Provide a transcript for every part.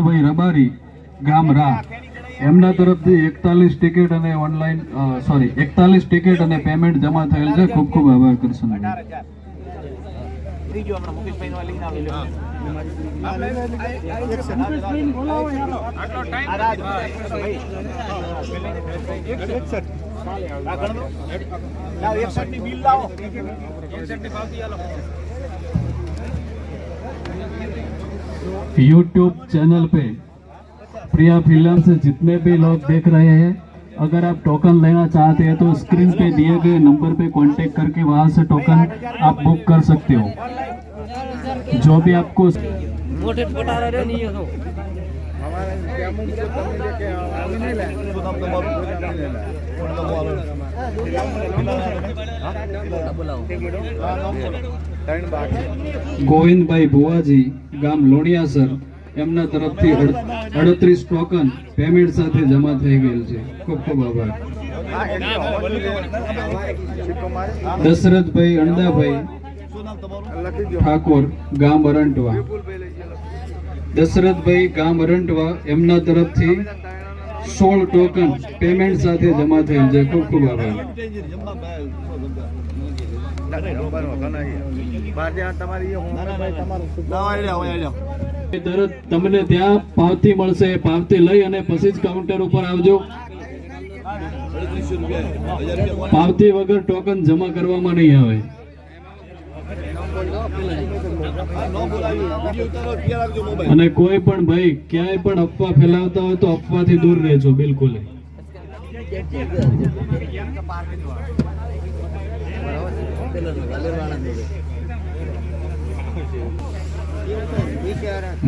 ભાઈ રબારી ગામ રા એમના તરફથી 41 ટિકિટ અને ઓનલાઈન 41 ટિકિટ અને પેમેન્ટ જમા થયેલ છે. ખૂબ ખૂબ આભાર કરશનભાઈ. ત્રીજો આપણા મુકેશભાઈ નો લઈને આવેલો यूट्यूब चैनल पे प्रिया फिल्म से जितने भी लोग देख रहे हैं, अगर आप टोकन लेना चाहते हैं तो स्क्रीन पे दिए गए नंबर पे कांटेक्ट करके वहां से टोकन आप बुक कर सकते हो. जो भी आपको गोविंद भाई बुआजी गाम लोणियासर एमना तरफथी 38 टोकन पेमेंट साथे जमा થઈ ગયેલ છે. ખૂબ ખૂબ આભાર. દશરથભાઈ અણદાભાઈ ઠાકોર ગામ અરંટવા, દશરથભાઈ ગામ અરંટવા એમના તરફથી 16 ટોકન પેમેન્ટ સાથે જમા થયેલ છે. ખૂબ ખૂબ આભાર. તમને ત્યાં પાવતી મળશે, પાવતી લઈ અને પછી જ કાઉન્ટર ઉપર આવજો. પાવતી વગર ટોકન જમા કરવામાં નહીં આવે. અને કોઈ પણ ભાઈ ક્યાંય પણ અફવા ફેલાવતા હોય તો અફવાથી દૂર રહેજો. બિલકુલ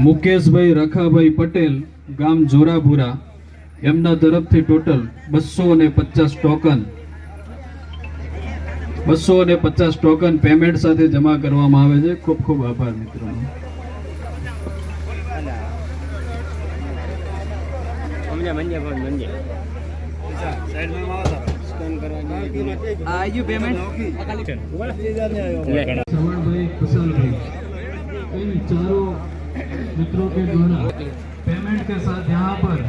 મુકેશભાઈ રખાભાઈ પટેલ ગામ જોરાપુરા એમના તરફથી ટોટલ 250 ટોકન 250 ટોકન પેમેન્ટ સાથે જમા કરવામાં આવે છે. ખૂબ ખૂબ આભાર મિત્રો. इन चारों मित्रों के द्वारा पेमेंट के साथ यहाँ पर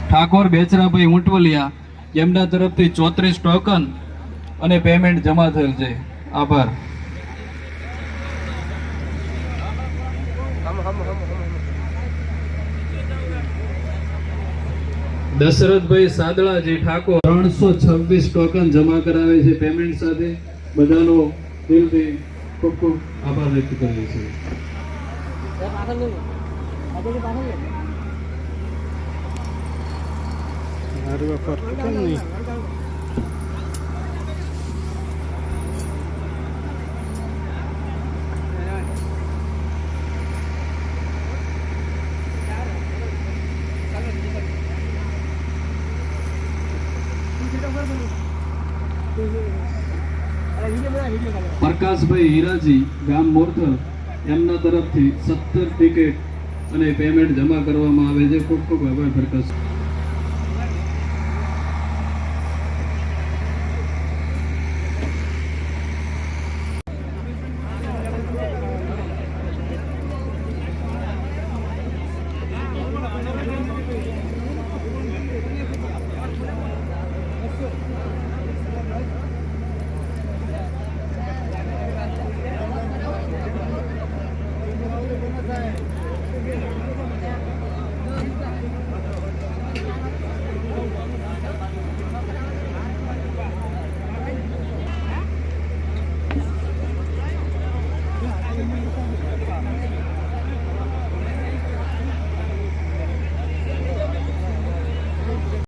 ઠાકોર બેચરાભાઈ ઊંટવલિયા એમના તરફથી 34 ટોકન અને પેમેન્ટ જમા થયેલ છે. આભાર. દશરથભાઈ સાદળાજી ઠાકોર 326 ટોકન જમા કરાવે છે પેમેન્ટ સાથે. બધાનો દિલથી ખૂબ ખૂબ આભાર વ્યક્ત કરીએ છીએ. પ્રકાશભાઈ હીરાજી ગામ મોરથલ એમના તરફથી 17 ટિકિટ અને પેમેન્ટ જમા કરવામાં આવે છે. ખૂબ ખૂબ આભાર પ્રકાશ.